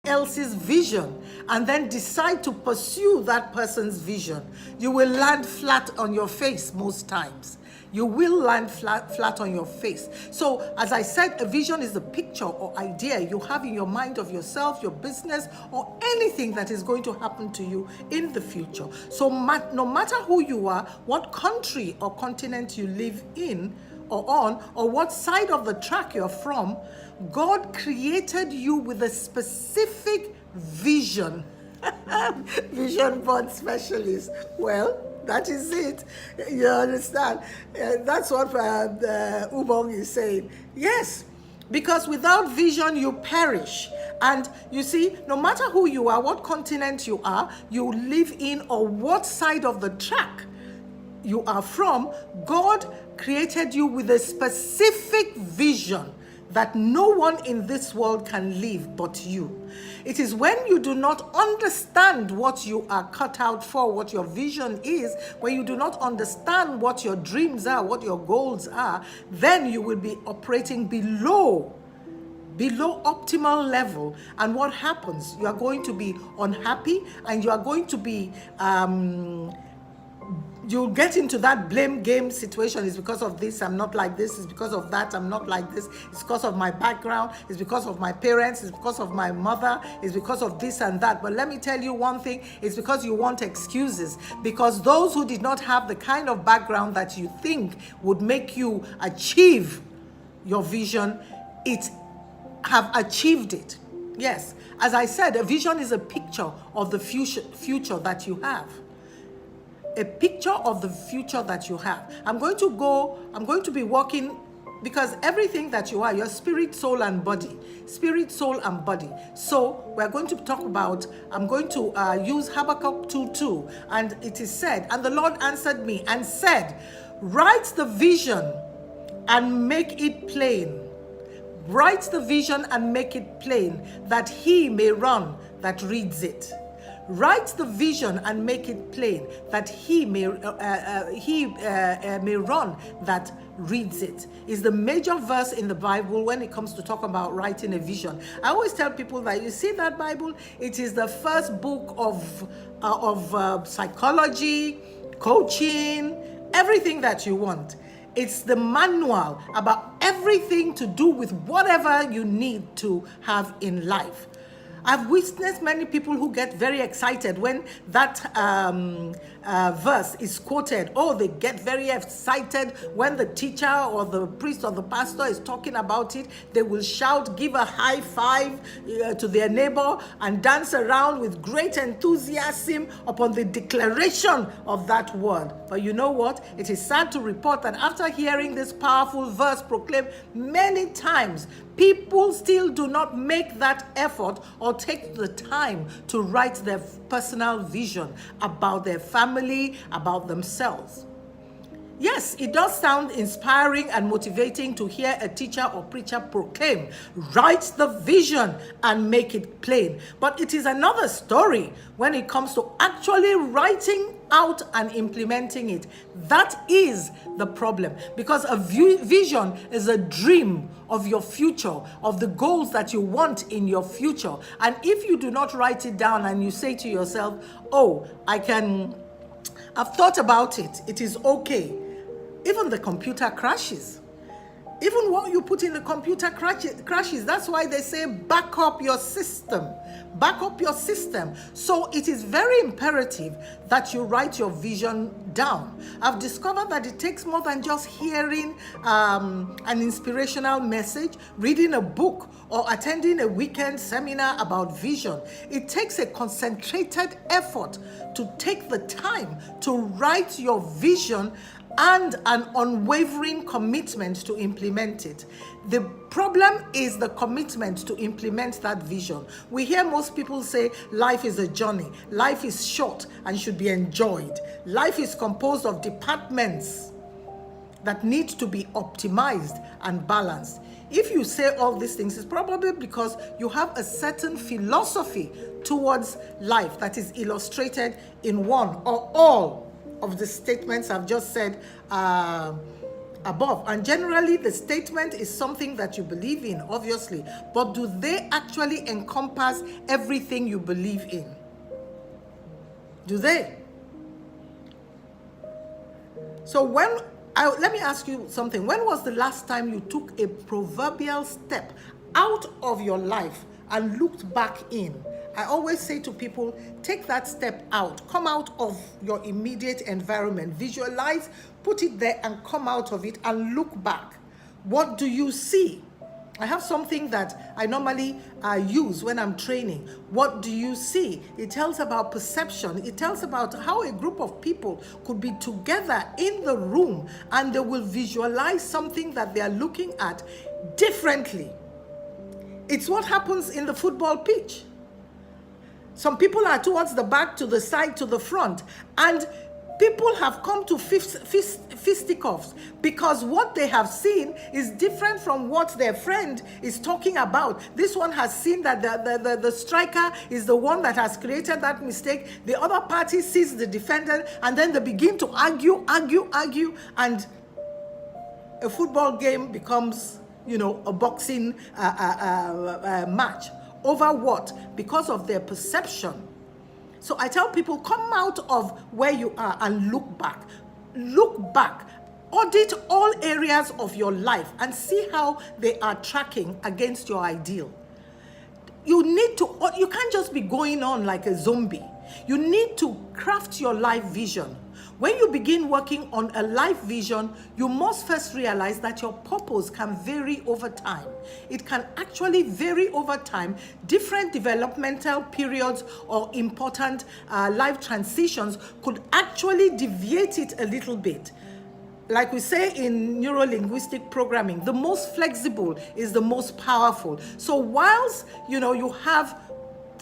else's vision and then decide to pursue that person's vision, you will land flat on your face most times. You will land flat on your face. So, as I said, a vision is a picture or idea you have in your mind of yourself, your business, or anything that is going to happen to you in the future. So, no matter who you are, what country or continent you live in or on, or what side of the track you're from, God created you with a specific vision. Vision board specialist. Well, that is it. You understand? That's what Ubong is saying. Yes, because without vision, you perish. And you see, no matter who you are, what continent you are, you live in, or what side of the track you are from, God created you with a specific vision that no one in this world can live but you. It is when you do not understand what you are cut out for, what your vision is, when you do not understand what your dreams are, what your goals are, then you will be operating below optimal level. And what happens? You are going to be unhappy, and you are going to be you'll get into that blame game situation. It's because of this, I'm not like this. It's because of that, I'm not like this. It's because of my background. It's because of my parents. It's because of my mother. It's because of this and that. But let me tell you one thing. It's because you want excuses. Because those who did not have the kind of background that you think would make you achieve your vision, have achieved it. Yes. As I said, a vision is a picture of the future that you have. A picture of the future that you have. I'm going to be walking, because everything that you are, your spirit, soul, and body. Spirit, soul, and body. So we're going to talk about, I'm going to use Habakkuk 2:2. And it is said, and the Lord answered me and said, write the vision and make it plain. Write the vision and make it plain, that he may run that reads it. Write the vision and make it plain, that he may run that reads it. Is the major verse in the Bible when it comes to talk about writing a vision. I always tell people that, you see that Bible, it is the first book of psychology, coaching, everything that you want. It's the manual about everything to do with whatever you need to have in life. I've witnessed many people who get very excited when that verse is quoted. Oh, they get very excited when the teacher or the priest or the pastor is talking about it. They will shout, give a high five to their neighbor, and dance around with great enthusiasm upon the declaration of that word. But you know what? It is sad to report that after hearing this powerful verse proclaimed many times, people still do not make that effort or take the time to write their personal vision about their family, about themselves. Yes, it does sound inspiring and motivating to hear a teacher or preacher proclaim, write the vision and make it plain. But it is another story when it comes to actually writing out and implementing it. That is the problem, because a vision is a dream of your future, of the goals that you want in your future. And if you do not write it down and you say to yourself, oh, I've thought about it, it is okay. Even the computer crashes. Even what you put in the computer crashes. That's why they say back up your system. Back up your system. So it is very imperative that you write your vision down. I've discovered that it takes more than just hearing an inspirational message, reading a book, or attending a weekend seminar about vision. It takes a concentrated effort to take the time to write your vision and an unwavering commitment to implement it. The problem is the commitment to implement that vision. We hear most people say life is a journey, life is short and should be enjoyed. Life is composed of departments that need to be optimized and balanced. If you say all these things, it's probably because you have a certain philosophy towards life that is illustrated in one or all of the statements I've just said above. And generally, the statement is something that you believe in, obviously. But do they actually encompass everything you believe in? Do they? So let me ask you something. When was the last time you took a proverbial step out of your life and looked back in? I always say to people, take that step out. Come out of your immediate environment. Visualize, put it there and come out of it and look back. What do you see? I have something that I normally use when I'm training. What do you see? It tells about perception. It tells about how a group of people could be together in the room and they will visualize something that they are looking at differently. It's what happens in the football pitch. Some people are towards the back, to the side, to the front, and people have come to fisticuffs because what they have seen is different from what their friend is talking about. This one has seen that the striker is the one that has created that mistake. The other party sees the defender, and then they begin to argue, and a football game becomes, a boxing match. Over what? Because of their perception. So I tell people, come out of where you are and look back. Look back. Audit all areas of your life and see how they are tracking against your ideal. You can't just be going on like a zombie. You need to craft your life vision. When you begin working on a life vision, you must first realize that your purpose can vary over time. It can actually vary over time. Different developmental periods or important life transitions could actually deviate it a little bit. Like we say in neuro-linguistic programming, the most flexible is the most powerful. So whilst, you have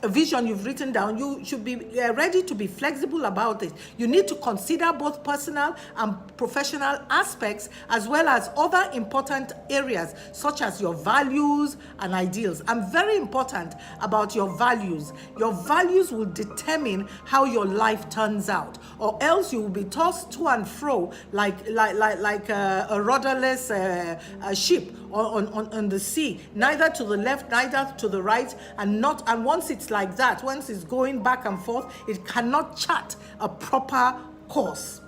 a vision you've written down, you should be ready to be flexible about it. You need to consider both personal and professional aspects as well as other important areas such as your values and ideals. And very important about your values. Your values will determine how your life turns out, or else you will be tossed to and fro like a rudderless ship on the sea, neither to the left, neither to the right, and once it's like that, once it's going back and forth, it cannot chart a proper course.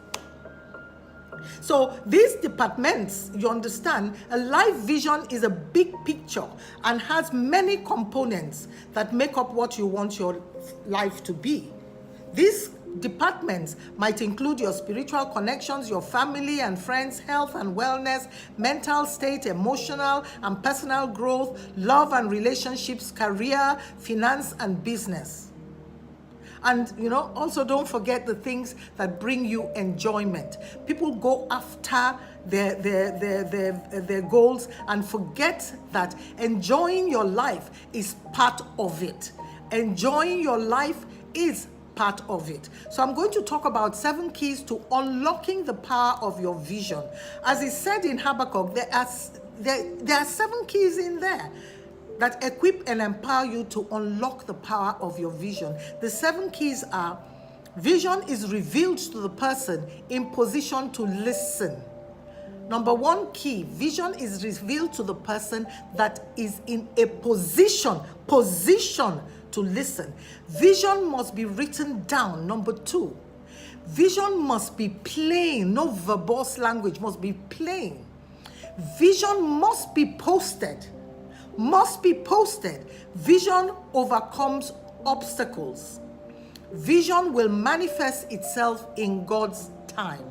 So these departments, you understand, a life vision is a big picture and has many components that make up what you want your life to be. These departments might include your spiritual connections, your family and friends, health and wellness, mental state, emotional and personal growth, love and relationships, career, finance and business. And also don't forget the things that bring you enjoyment. People go after their goals and forget that enjoying your life is part of it. Enjoying your life is part of it. So I'm going to talk about 7 keys to unlocking the power of your vision. As it said in Habakkuk, there are 7 keys in there that equip and empower you to unlock the power of your vision. The 7 keys are: vision is revealed to the person in position to listen. Number 1 key, vision is revealed to the person that is in a position to listen. Vision must be written down. Number 2, vision must be plain. No verbose language, must be plain. Vision must be posted. Vision overcomes obstacles. Vision will manifest itself in God's time.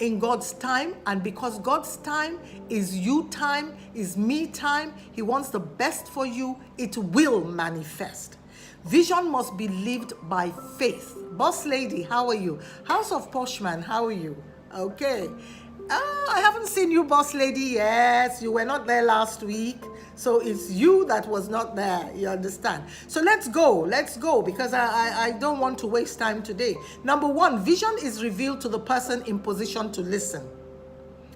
In God's time, and because God's time is you time, is me time, He wants the best for you, it will manifest. Vision must be lived by faith. Boss lady, how are you? House of Poshman, how are you? Okay. I haven't seen you, boss lady. Yes, you were not there last week. So it's you that was not there. You understand? So let's go because I don't want to waste time today. Number 1, vision is revealed to the person in position to listen.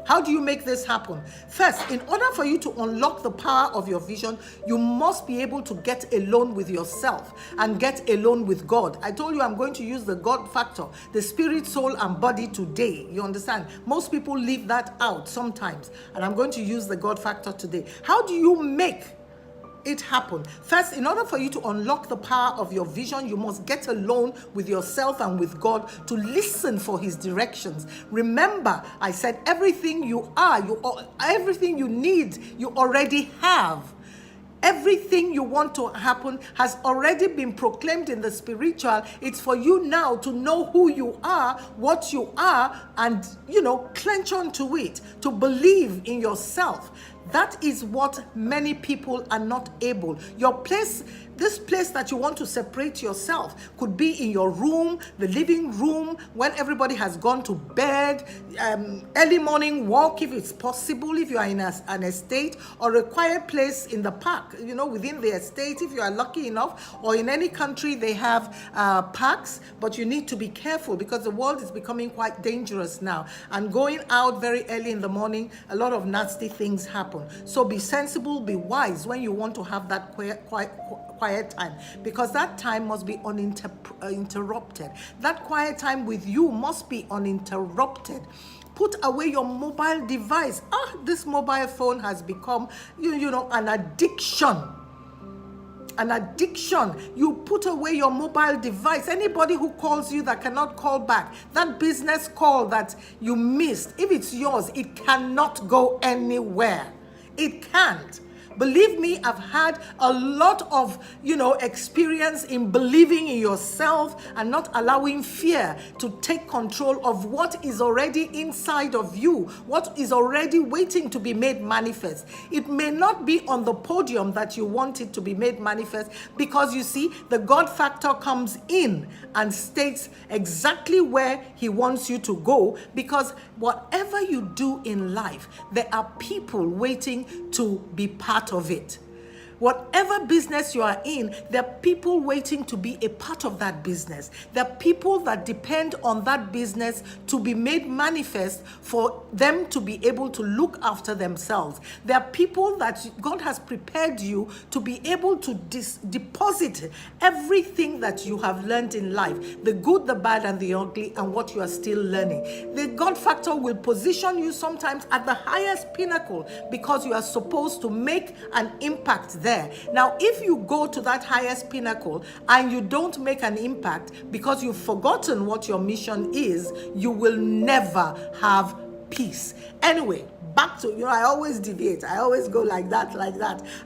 How do you make this happen? First, in order for you to unlock the power of your vision, you must be able to get alone with yourself and get alone with God. I told you I'm going to use the God factor, the spirit, soul, and body today. You understand? Most people leave that out sometimes, and I'm going to use the God factor today. How do you make it happen? First, in order for you to unlock the power of your vision, you must get alone with yourself and with God to listen for his directions. Remember, I said everything you are, everything you need, you already have. Everything you want to happen has already been proclaimed in the spiritual. It's for you now to know who you are, what you are, and, clench onto it, to believe in yourself. That is what many people are not able. This place that you want to separate yourself could be in your room, the living room, when everybody has gone to bed, early morning walk if it's possible, if you are in an estate, or a quiet place in the park, within the estate if you are lucky enough, or in any country they have parks, but you need to be careful because the world is becoming quite dangerous now. And going out very early in the morning, a lot of nasty things happen. So be sensible, be wise when you want to have that quiet time, because that time must be uninterrupted. That quiet time with you must be uninterrupted. Put away your mobile device. This mobile phone has become, an addiction. An addiction. You put away your mobile device. Anybody who calls you that cannot call back, that business call that you missed, if it's yours, it cannot go anywhere. It can't. Believe me, I've had a lot of, experience in believing in yourself and not allowing fear to take control of what is already inside of you, what is already waiting to be made manifest. It may not be on the podium that you want it to be made manifest, because you see, the God factor comes in and states exactly where he wants you to go, because whatever you do in life, there are people waiting to be part of it. Whatever business you are in, there are people waiting to be a part of that business. There are people that depend on that business to be made manifest for them to be able to look after themselves. There are people that God has prepared you to be able to deposit everything that you have learned in life, the good, the bad, and the ugly, and what you are still learning. The God factor will position you sometimes at the highest pinnacle because you are supposed to make an impact there. Now, if you go to that highest pinnacle and you don't make an impact because you've forgotten what your mission is, you will never have peace. Anyway, back to, I always deviate. I always go like that.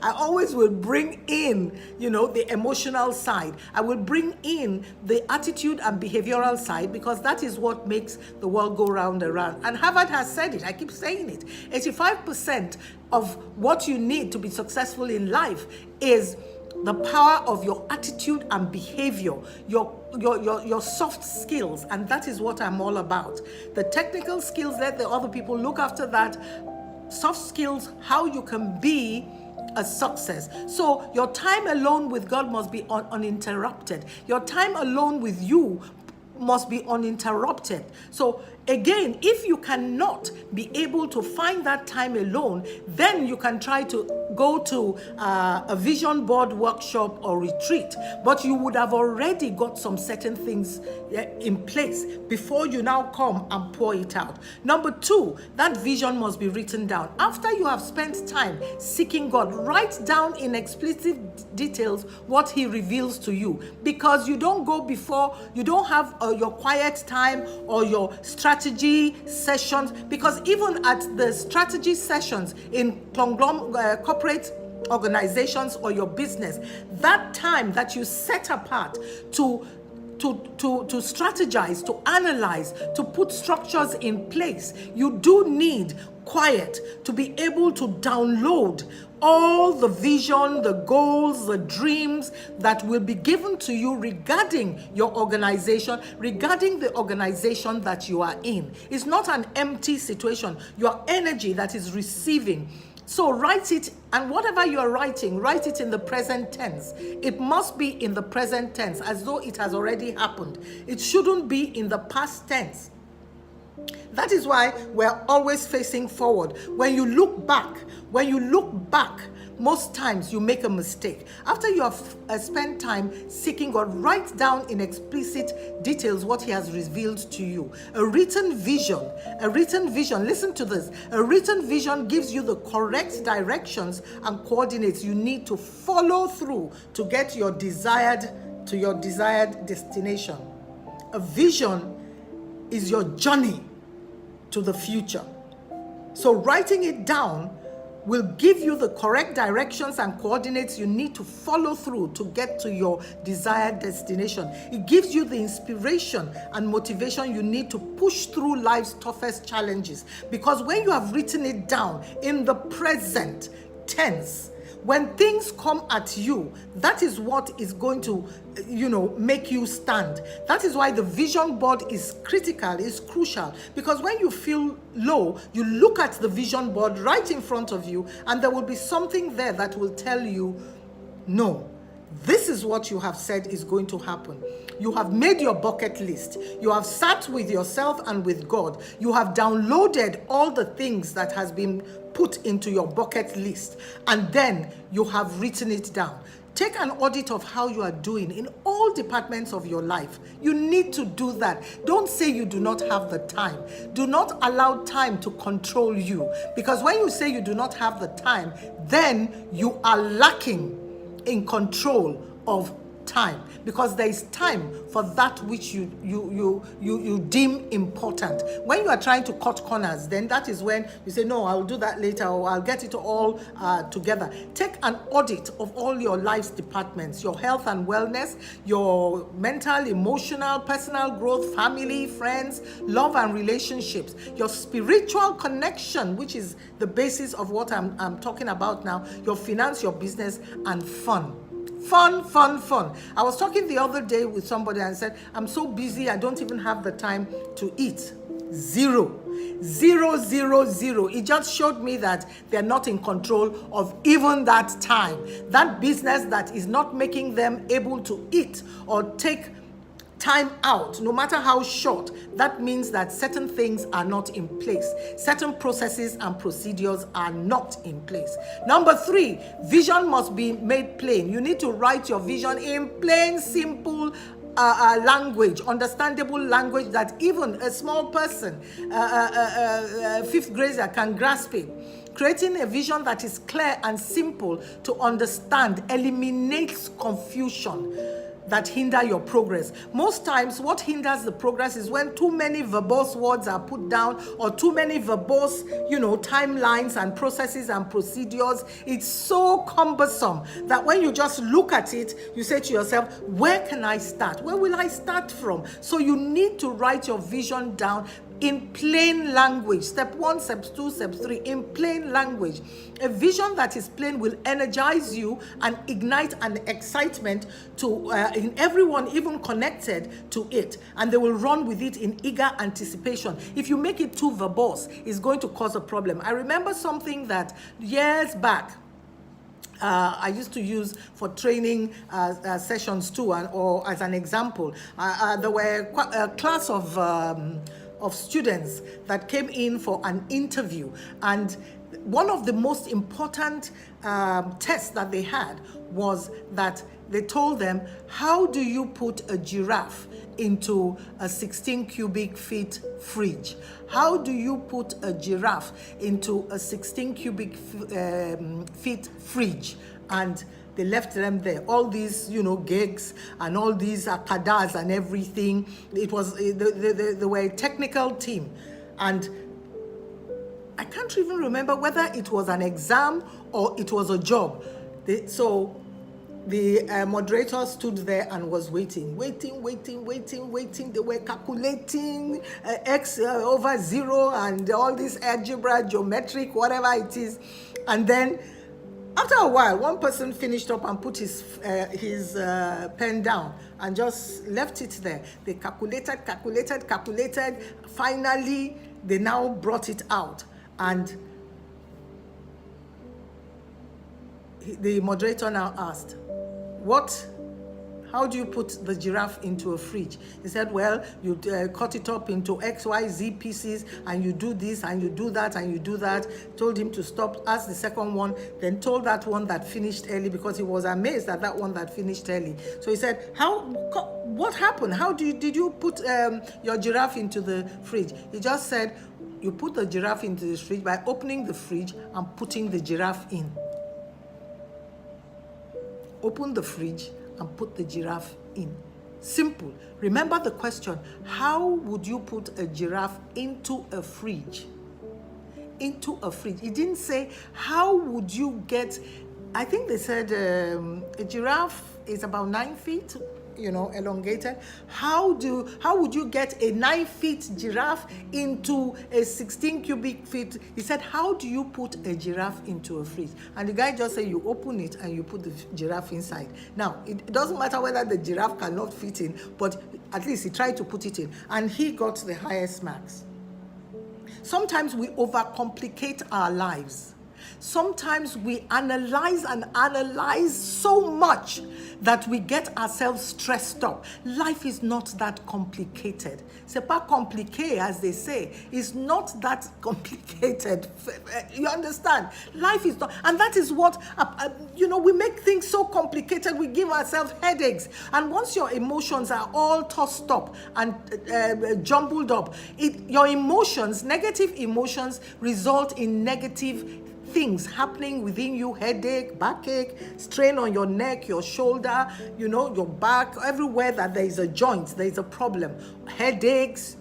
I always will bring in, the emotional side. I will bring in the attitude and behavioral side, because that is what makes the world go round and round. And Harvard has said it. I keep saying it. 85% of what you need to be successful in life is the power of your attitude and behavior, your soft skills, and that is what I'm all about. The technical skills, let the other people look after that. Soft skills, how you can be a success. So your time alone with God must be uninterrupted. Your time alone with you must be uninterrupted. So again, if you cannot be able to find that time alone, then you can try to go to a vision board workshop or retreat. But you would have already got some certain things in place before you now come and pour it out. Number 2, that vision must be written down. After you have spent time seeking God, write down in explicit details what he reveals to you, because you don't go before, you don't have your quiet time or your strategy sessions, because even at the strategy sessions in corporate organizations or your business, that time that you set apart to strategize, to analyze, to put structures in place, you do need quiet to be able to download all the vision, the goals, the dreams that will be given to you regarding your organization, regarding the organization that you are in. It's not an empty situation. Your energy that is receiving. So write it, and whatever you are writing, write it in the present tense. It must be in the present tense, as though it has already happened. It shouldn't be in the past tense. That is why we're always facing forward. When you look back, most times you make a mistake. After you have spent time seeking God, write down in explicit details what He has revealed to you. A written vision, listen to this. A written vision gives you the correct directions and coordinates you need to follow through to get your desired destination. A vision is your journey to the future. So writing it down will give you the correct directions and coordinates you need to follow through to get to your desired destination. It gives you the inspiration and motivation you need to push through life's toughest challenges. Because when you have written it down in the present tense, when things come at you, that is what is going to, make you stand. That is why the vision board is critical, is crucial. Because when you feel low, you look at the vision board right in front of you, and there will be something there that will tell you, no, this is what you have said is going to happen. You have made your bucket list. You have sat with yourself and with God. You have downloaded all the things that has been put into your bucket list, and then you have written it down. Take an audit of how you are doing in all departments of your life. You need to do that. Don't say you do not have the time. Do not allow time to control you, because when you say you do not have the time, then you are lacking in control of time, because there is time for that which you deem important. When you are trying to cut corners, then that is when you say, no, I'll do that later, or I'll get it all together. Take an audit of all your life's departments: your health and wellness, your mental, emotional, personal growth, family, friends, love and relationships, your spiritual connection, which is the basis of what I'm talking about now, your finance, your business, and fun. Fun. I was talking the other day with somebody and said, I'm so busy, I don't even have the time to eat. Zero. It just showed me that they're not in control of even that time. That business that is not making them able to eat or take time out, no matter how short, that means that certain things are not in place. Certain processes and procedures are not in place. Number 3, vision must be made plain. You need to write your vision in plain, simple language, understandable language that even a small person, fifth grader, can grasp it. Creating a vision that is clear and simple to understand eliminates confusion that hinder your progress. Most times what hinders the progress is when too many verbose words are put down, or too many verbose, timelines and processes and procedures. It's so cumbersome that when you just look at it, you say to yourself, where can I start? Where will I start from? So you need to write your vision down in plain language. Step 1, step 2, step 3, in plain language. A vision that is plain will energize you and ignite an excitement in everyone even connected to it, and they will run with it in eager anticipation. If you make it too verbose, it's going to cause a problem. I remember something that years back I used to use for training sessions too, or as an example. There were a class of students that came in for an interview, and one of the most important tests that they had was that they told them, how do you put a giraffe into a 16 cubic feet fridge? How do you put a giraffe into a 16 cubic feet fridge? And they left them there. All these, gigs and all these akadas and everything. It was, they were a technical team. And I can't even remember whether it was an exam or it was a job. So the moderator stood there and was waiting. They were calculating x over 0 and all this algebra, geometric, whatever it is. And then after a while, one person finished up and put his pen down and just left it there. They calculated. Finally, they now brought it out. And the moderator now asked, how do you put the giraffe into a fridge? He said, well, you cut it up into XYZ pieces, and you do this, and you do that, and you do that. Told him to stop, asked the second one, then told that one that finished early, because he was amazed at that one that finished early. So he said, what happened? How did you put your giraffe into the fridge? He just said, you put the giraffe into the fridge by opening the fridge and putting the giraffe in. Open the fridge and put the giraffe in. Simple. Remember the question, how would you put a giraffe into a fridge? Into a fridge. He didn't say, how would you get, I think they said a giraffe is about 9 feet, elongated. How would you get a 9-foot giraffe into a 16 cubic feet? He said, how do you put a giraffe into a fridge? And the guy just said, you open it and you put the giraffe inside. Now, it doesn't matter whether the giraffe cannot fit in, but at least he tried to put it in, and he got the highest marks. Sometimes we overcomplicate our lives. Sometimes we analyze so much that we get ourselves stressed up. Life is not that complicated. C'est pas compliqué, as they say. It's not that complicated. You understand? Life is not, and that is what, we make things so complicated, we give ourselves headaches. And once your emotions are all tossed up and jumbled up, your emotions, negative emotions, result in negative things happening within you: headache, backache, strain on your neck, your shoulder, your back, everywhere that there is a joint, there is a problem, headaches.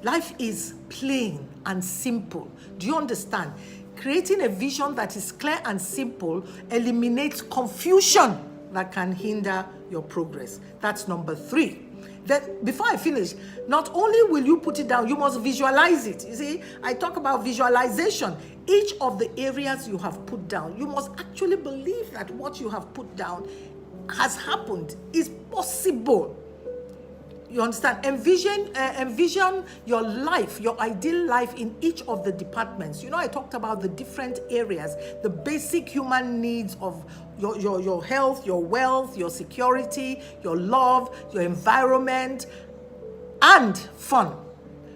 Life is plain and simple. Do you understand? Creating a vision that is clear and simple eliminates confusion that can hinder your progress. That's number 3. Then, before I finish, not only will you put it down, you must visualize it. You see, I talk about visualization. Each of the areas you have put down, you must actually believe that what you have put down has happened, is possible. You understand? Envision your life, your ideal life in each of the departments. I talked about the different areas, the basic human needs of your health, your wealth, your security, your love, your environment, and fun.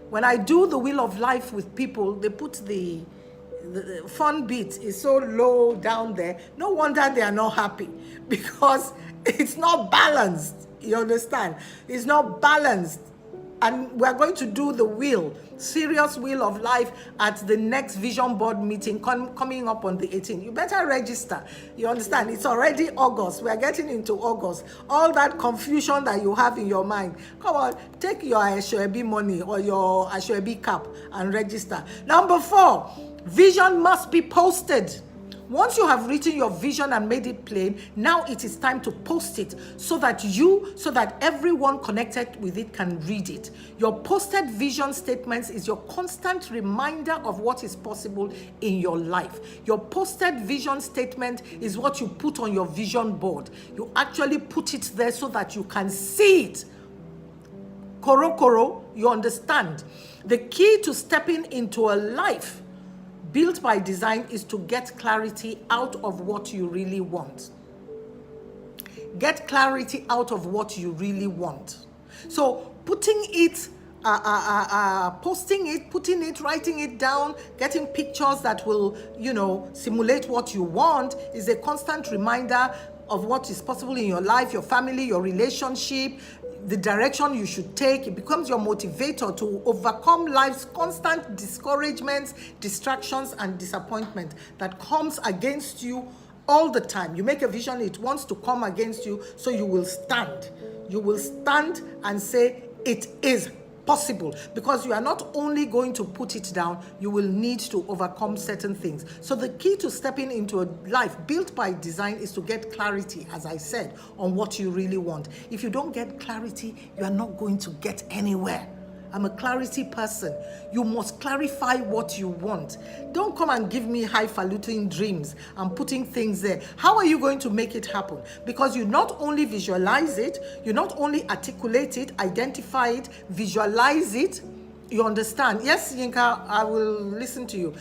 When I do the wheel of life with people, they put the fun bit is so low down there. No wonder they are not happy, because it's not balanced. You understand? It's not balanced. And we're going to do the serious wheel of life at the next vision board meeting coming up on the 18th. You better register. You understand? It's already August. We're getting into August. All that confusion that you have in your mind, come on, take your Ashwebi money or your Ashwebi cap and register. Number 4, vision must be posted. Once you have written your vision and made it plain, now it is time to post it so that everyone connected with it can read it. Your posted vision statements is your constant reminder of what is possible in your life. Your posted vision statement is what you put on your vision board. You actually put it there so that you can see it. Koro, you understand? The key to stepping into a life built by design is to get clarity out of what you really want. Get clarity out of what you really want. So putting it, posting it, putting it, writing it down, getting pictures that will, simulate what you want is a constant reminder of what is possible in your life, your family, your relationship, the direction you should take. It becomes your motivator to overcome life's constant discouragements, distractions, and disappointment that comes against you all the time. You make a vision, it wants to come against you, so you will stand. You will stand and say, it is possible, because you are not only going to put it down, you will need to overcome certain things. So the key to stepping into a life built by design is to get clarity, as I said, on what you really want. If you don't get clarity, you are not going to get anywhere. I'm a clarity person. You must clarify what you want. Don't come and give me highfalutin dreams and putting things there. How are you going to make it happen? Because you not only visualize it, you not only articulate it, identify it, visualize it, you understand? Yes, Yinka, I will listen to you.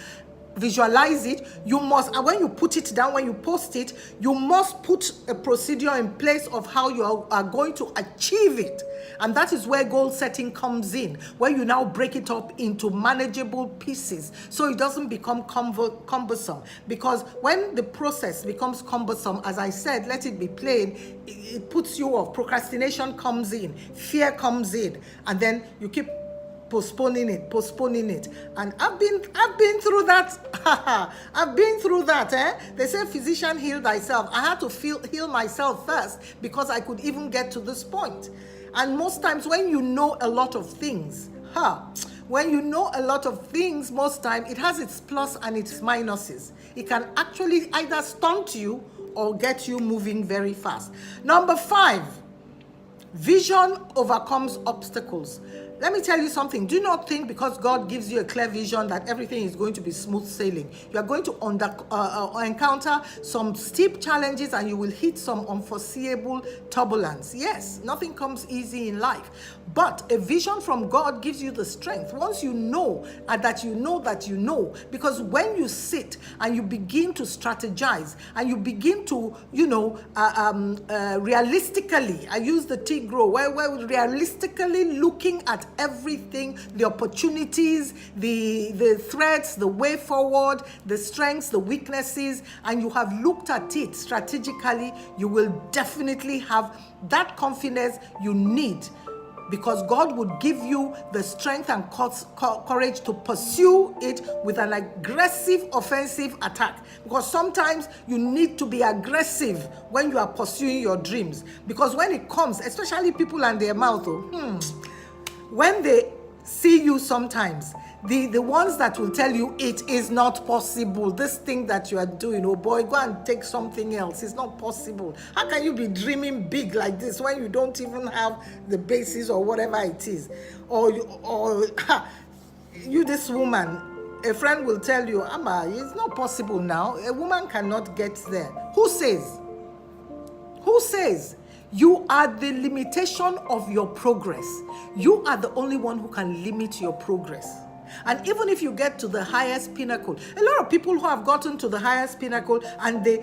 visualize it, you must, and when you put it down, when you post it, you must put a procedure in place of how you are going to achieve it. And that is where goal setting comes in, where you now break it up into manageable pieces so it doesn't become cumbersome. Because when the process becomes cumbersome, as I said, let it be plain, it puts you off. Procrastination comes in, fear comes in, and then you keep postponing it. And I've been through that. I've been through that. They say, physician, heal thyself. I had to heal myself first because I could even get to this point. And most times when you know a lot of things, when you know a lot of things, most time it has its plus and its minuses. It can actually either stunt you or get you moving very fast. Number 5, vision overcomes obstacles. Let me tell you something. Do not think because God gives you a clear vision that everything is going to be smooth sailing. You are going to encounter some steep challenges and you will hit some unforeseeable turbulence. Yes, nothing comes easy in life. But a vision from God gives you the strength. Once you know that you know that you know, because when you sit and you begin to strategize and you begin to, realistically, I use the T grow, where we're realistically looking at everything, the opportunities, the threats, the way forward, the strengths, the weaknesses, and you have looked at it strategically, you will definitely have that confidence you need, because God would give you the strength and courage to pursue it with an aggressive offensive attack. Because sometimes you need to be aggressive when you are pursuing your dreams. Because when it comes, especially people and their mouth, when they see you sometimes, the ones that will tell you it is not possible, this thing that you are doing, oh boy, go and take something else, it's not possible. How can you be dreaming big like this when you don't even have the basis or whatever it is? Or you this woman, a friend will tell you, Amma, it's not possible now. A woman cannot get there. Who says? Who says? You are the limitation of your progress. You are the only one who can limit your progress. And even if you get to the highest pinnacle, a lot of people who have gotten to the highest pinnacle and they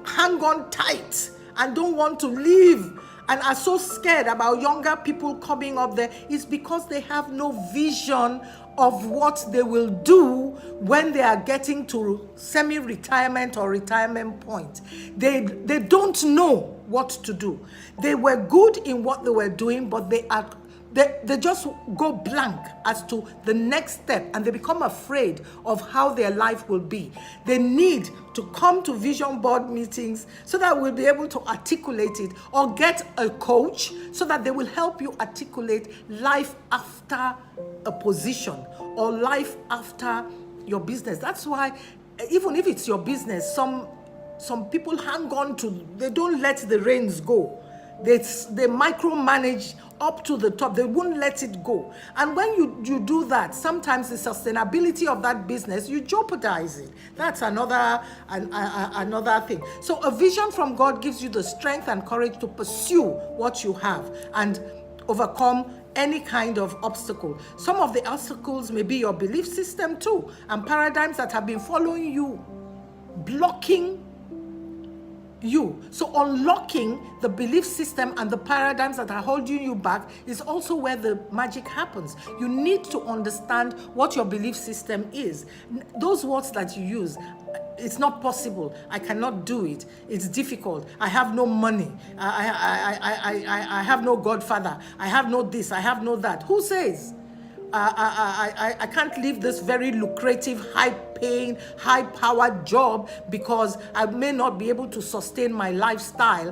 hang on tight and don't want to leave and are so scared about younger people coming up there, is because they have no vision of what they will do when they are getting to semi-retirement or retirement point. They don't know what to do. They were good in what they were doing, but they just go blank as to the next step, and they become afraid of how their life will be. They need to come to vision board meetings so that we'll be able to articulate it, or get a coach so that they will help you articulate life after a position or life after your business. That's why even if it's your business, some people hang on to, they don't let the reins go. They micromanage up to the top. They won't let it go. And when you do that, sometimes the sustainability of that business, you jeopardize it. That's another thing. So a vision from God gives you the strength and courage to pursue what you have and overcome any kind of obstacle. Some of the obstacles may be your belief system too, and paradigms that have been following you, blocking you. So unlocking the belief system and the paradigms that are holding you back is also where the magic happens. You need to understand what your belief system is. Those words that you use, it's not possible, I cannot do it, it's difficult, I have no money, I have no godfather, I have no this, I have no that. Who says? I can't leave this very lucrative, high-paying, high-powered job because I may not be able to sustain my lifestyle.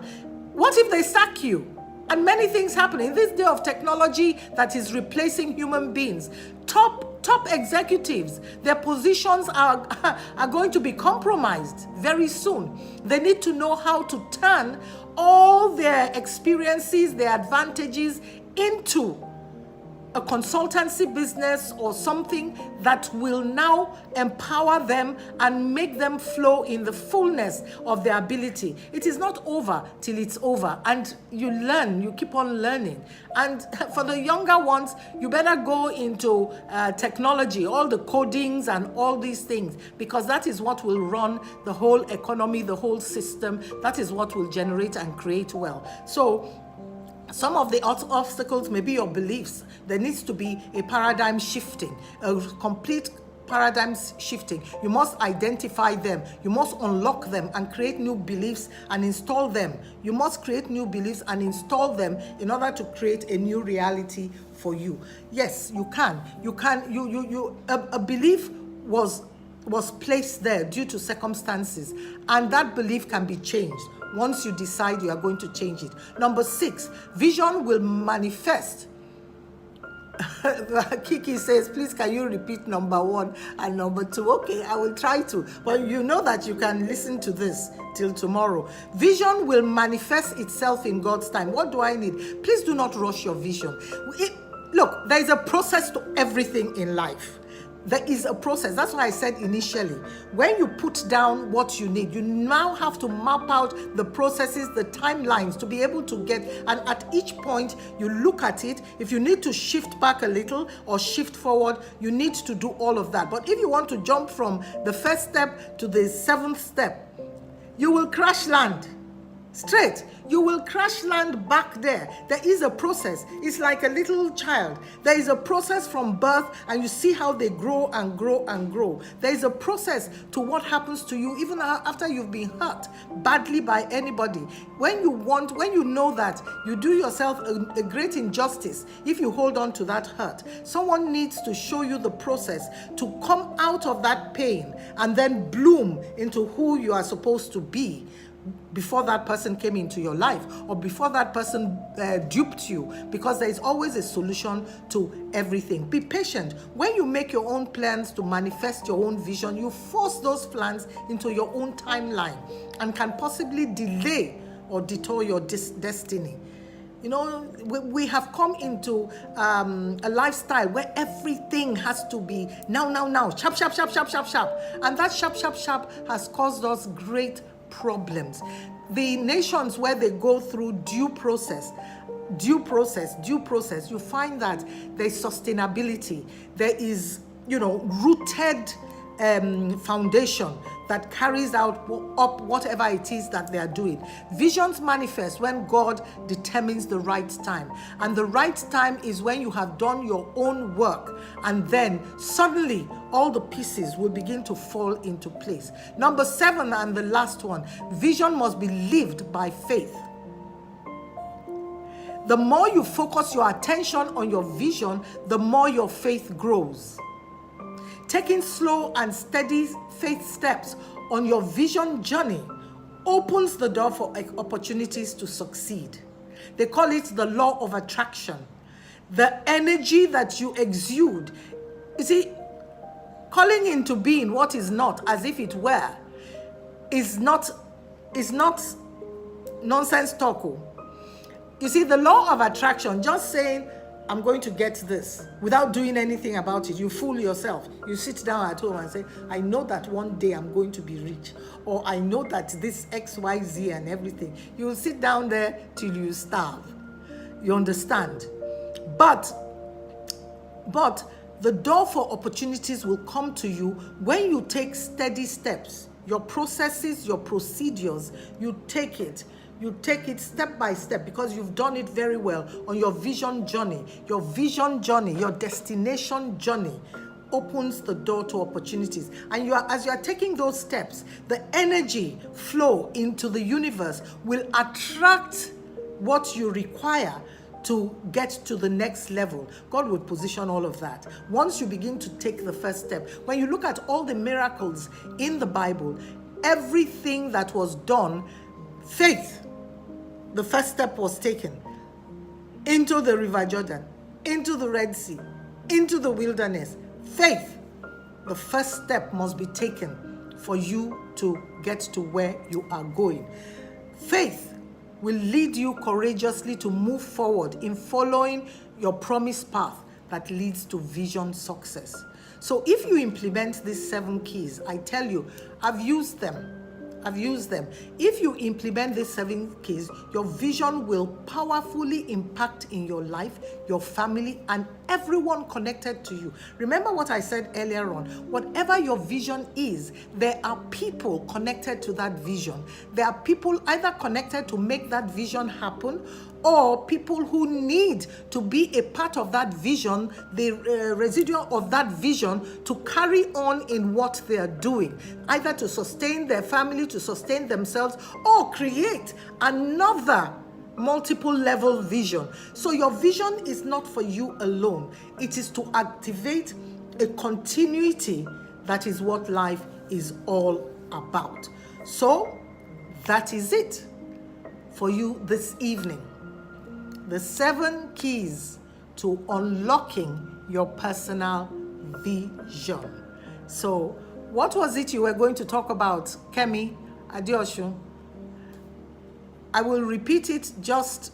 What if they sack you? And many things happen in this day of technology that is replacing human beings. Top executives, their positions are going to be compromised very soon. They need to know how to turn all their experiences, their advantages into a consultancy business or something that will now empower them and make them flow in the fullness of their ability. It is not over till it's over, and you learn, you keep on learning. And for the younger ones, you better go into technology, all the codings and all these things, because that is what will run the whole economy, the whole system. That is what will generate and create wealth. So some of the obstacles may be your beliefs. There needs to be a paradigm shifting, a complete paradigm shifting. You must identify them. You must unlock them and create new beliefs and install them. You must create new beliefs and install them in order to create a new reality for you. Yes, you can. You can. A belief was placed there due to circumstances, and that belief can be changed once you decide you are going to change it. Number 6, vision will manifest. Kiki says, please can you repeat number 1 and number 2? Okay, I will try to. But you know that you can listen to this till tomorrow. Vision will manifest itself in God's time. What do I need? Please do not rush your vision. Look, there is a process to everything in life. There is a process. That's why I said initially, when you put down what you need, you now have to map out the processes, the timelines to be able to get, and at each point you look at it. If you need to shift back a little or shift forward, you need to do all of that. But if you want to jump from the first step to the 7th step, you will crash land. Straight, you will crash land back there. There is a process. It's like a little child. There is a process from birth, and you see how they grow and grow and grow. There is a process to what happens to you even after you've been hurt badly by anybody. When you know that you do yourself a great injustice if you hold on to that hurt. Someone needs to show you the process to come out of that pain and then bloom into who you are supposed to be before that person came into your life, or before that person duped you, because there is always a solution to everything. Be patient. When you make your own plans to manifest your own vision, you force those plans into your own timeline and can possibly delay or detour your destiny. You know, we have come into a lifestyle where everything has to be now, sharp. And that sharp has caused us great problems. The nations where they go through due process, you find that there's sustainability. There is, rooted foundation that carries up whatever it is that they are doing. Visions manifest when God determines the right time. And the right time is when you have done your own work, and then suddenly all the pieces will begin to fall into place. Number 7, and the last one, vision must be lived by faith. The more you focus your attention on your vision, the more your faith grows. Taking slow and steady faith steps on your vision journey opens the door for opportunities to succeed. They call it the law of attraction. The energy that you exude, you see, calling into being what is not as if it were is not nonsense talk. You see, the law of attraction, just saying, I'm going to get this without doing anything about it. You fool yourself. You sit down at home and say, I know that one day I'm going to be rich, or I know that this XYZ and everything. You will sit down there till you starve. You understand? But the door for opportunities will come to you when you take steady steps. Your processes, your procedures, you take it step by step, because you've done it very well on your vision journey. Your vision journey, your destination journey opens the door to opportunities. And as you are taking those steps, the energy flow into the universe will attract what you require to get to the next level. God will position all of that. Once you begin to take the first step, when you look at all the miracles in the Bible, everything that was done, faith, the first step was taken into the River Jordan, into the Red Sea, into the wilderness. Faith, the first step must be taken for you to get to where you are going. Faith will lead you courageously to move forward in following your promised path. that leads to vision success. So if you implement these 7 keys, I tell you, I've used them. If you implement these 7 keys, your vision will powerfully impact in your life, your family, and everyone connected to you. Remember what I said earlier on. Whatever your vision is, there are people connected to that vision. There are people either connected to make that vision happen, or people who need to be a part of that vision, the residual of that vision, to carry on in what they are doing, either to sustain their family, to sustain themselves, or create another multiple level vision. So your vision is not for you alone. It is to activate a continuity. That is what life is all about. So that is it for you this evening. The 7 keys to unlocking your personal vision. So, what was it you were going to talk about, Kemi Adeosun? I will repeat it just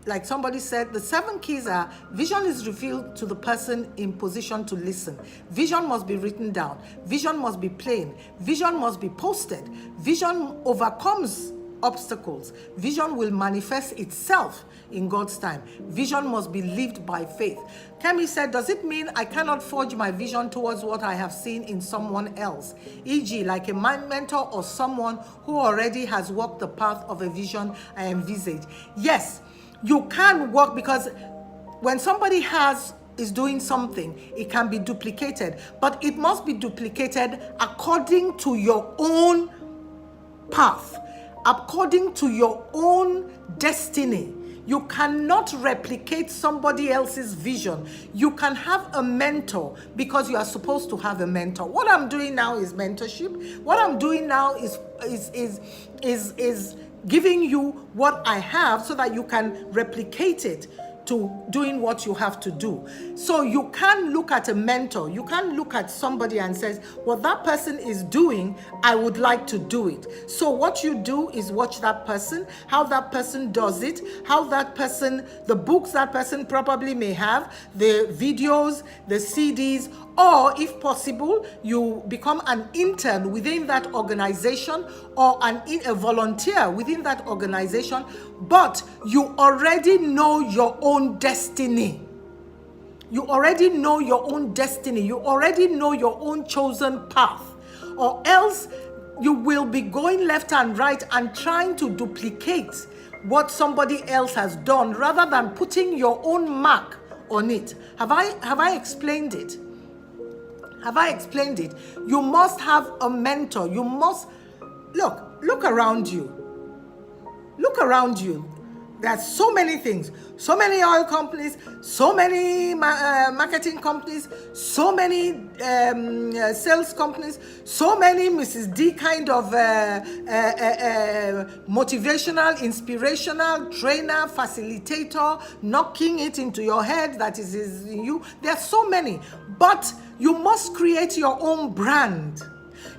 like somebody said. The 7 keys are: vision is revealed to the person in position to listen. Vision must be written down. Vision must be plain. Vision must be posted. Vision overcomes obstacles. Vision will manifest itself in God's time. Vision must be lived by faith. Kemi said, does it mean I cannot forge my vision towards what I have seen in someone else? E.g., like a mentor or someone who already has walked the path of a vision I envisage. Yes, you can work, because when somebody is doing something, it can be duplicated, but it must be duplicated according to your own path, according to your own destiny. You cannot replicate somebody else's vision. You can have a mentor because you are supposed to have a mentor. What I'm doing now is mentorship. What I'm doing now is giving you what I have so that you can replicate it to doing what you have to do. So you can look at a mentor, you can look at somebody and says, what that person is doing, I would like to do it. So what you do is watch that person, how that person does it, how that person, the books that person probably may have, the videos, the CDs, or if possible, you become an intern within that organization, or a volunteer within that organization, but you already know your own destiny. You already know your own destiny. You already know your own chosen path. Or else you will be going left and right and trying to duplicate what somebody else has done rather than putting your own mark on it. Have I explained it? Have I explained it? You must have a mentor. You must look around you. Look around you. There's so many things, so many oil companies, so many marketing companies, so many sales companies, so many Mrs. D kind of motivational, inspirational trainer, facilitator, knocking it into your head that is in you. There are so many, but you must create your own brand.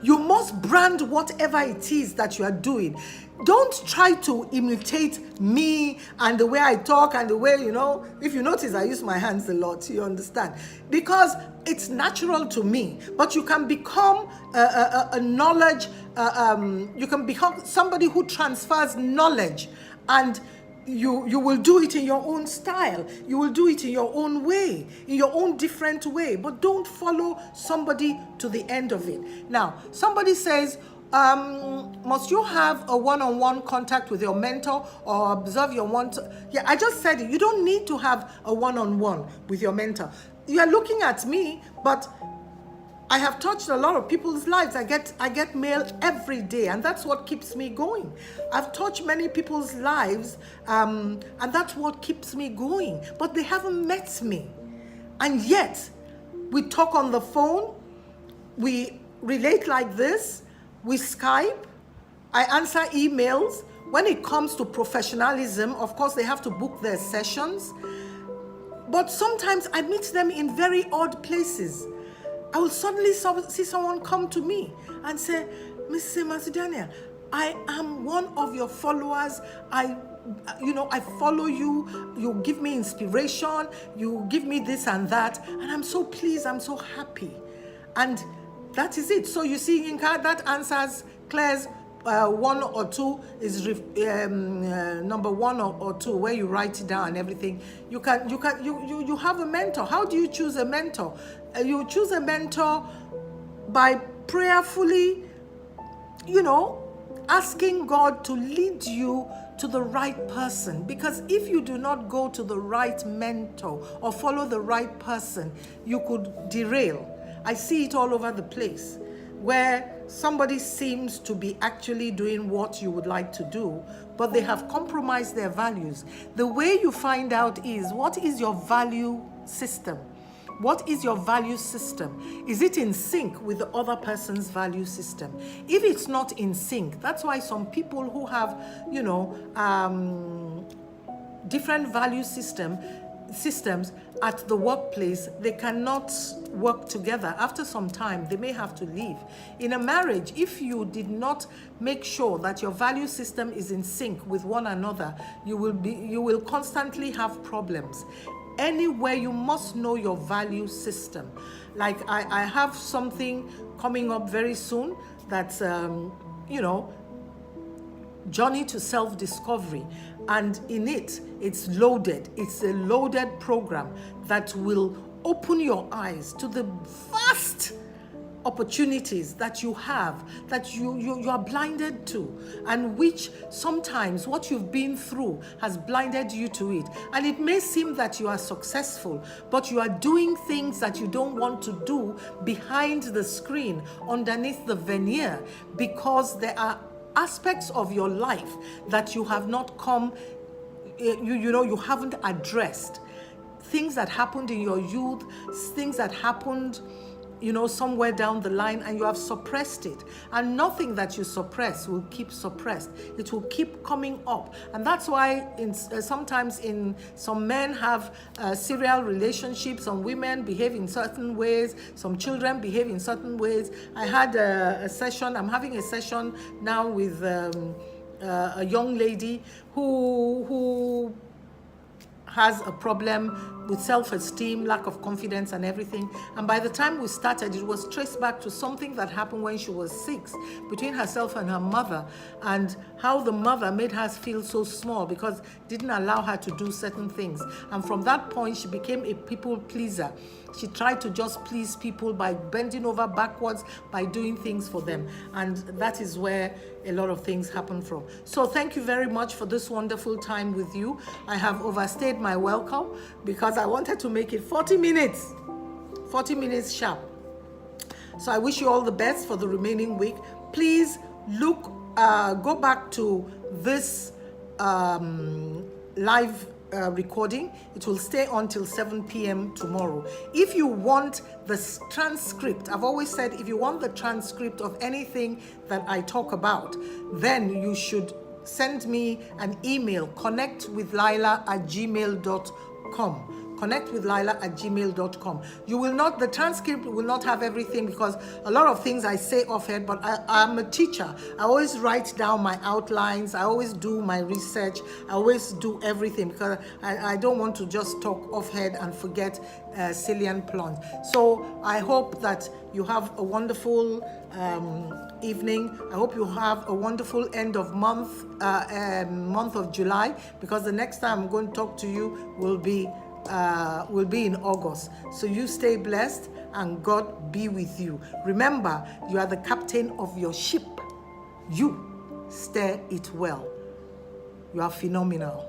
You must brand whatever it is that you are doing. Don't try to imitate me and the way I talk and the way, if you notice, I use my hands a lot, you understand? Because it's natural to me, but you can become a knowledge, you can become somebody who transfers knowledge, and you will do it in your own style. You will do it in your own way, in your own different way, but don't follow somebody to the end of it. Now, somebody says, must you have a one-on-one contact with your mentor or observe your Yeah, I just said it. You don't need to have a one-on-one with your mentor. You are looking at me, but I have touched a lot of people's lives. I get mail every day, and that's what keeps me going. I've touched many people's lives, and that's what keeps me going. But they haven't met me. And yet, we talk on the phone, we relate like this, we Skype, I answer emails. When it comes to professionalism, of course, they have to book their sessions. But sometimes I meet them in very odd places. I will suddenly see someone come to me and say, Mrs. Daniel, I am one of your followers. I I follow you, you give me inspiration, you give me this and that, and I'm so pleased, I'm so happy. And that is it. So you see, Yinka, that answers Claire's one or two is number one or two, where you write it down and everything. You have a mentor. How do you choose a mentor? You choose a mentor by prayerfully, asking God to lead you to the right person. Because if you do not go to the right mentor or follow the right person, you could derail. I see it all over the place, where somebody seems to be actually doing what you would like to do, but they have compromised their values. The way you find out is, what is your value system? What is your value system? Is it in sync with the other person's value system? If it's not in sync, that's why some people who have, different value systems at the workplace, they cannot work together. After some time, they may have to leave. In a marriage, if you did not make sure that your value system is in sync with one another, you will constantly have problems. Anywhere, you must know your value system. Like I have something coming up very soon that's journey to self-discovery, and in it's loaded. It's a loaded program that will open your eyes to the vast opportunities that you have, that you are blinded to, and which sometimes what you've been through has blinded you to it. And it may seem that you are successful, but you are doing things that you don't want to do behind the screen, underneath the veneer, because there are aspects of your life that you have not you haven't addressed. Things that happened in your youth, things that happened somewhere down the line, and you have suppressed it. And nothing that you suppress will keep suppressed. It will keep coming up. And that's why sometimes some men have serial relationships, some women behave in certain ways, some children behave in certain ways. I had I'm having a session now with a young lady who has a problem with self-esteem, lack of confidence and everything. And by the time we started, it was traced back to something that happened when she was 6 between herself and her mother, and how the mother made her feel so small because didn't allow her to do certain things. And from that point, she became a people pleaser. She tried to just please people by bending over backwards, by doing things for them. And that is where a lot of things happen from. So thank you very much for this wonderful time with you. I have overstayed my welcome because I wanted to make it 40 minutes sharp. So I wish you all the best for the remaining week. Please go back to this live recording. It will stay on till 7 p.m. tomorrow. If you want the transcript, I've always said, if you want the transcript of anything that I talk about, then you should send me an email, connectwithlila@gmail.com. connectwithlila@gmail.com. The transcript will not have everything, because a lot of things I say offhand, but I'm a teacher. I always write down my outlines. I always do my research. I always do everything, because I don't want to just talk offhand and forget salient points. So I hope that you have a wonderful evening. I hope you have a wonderful end of month of July, because the next time I'm going to talk to you will be in August. So you stay blessed and God be with you. Remember, you are the captain of your ship. You steer it well. You are phenomenal.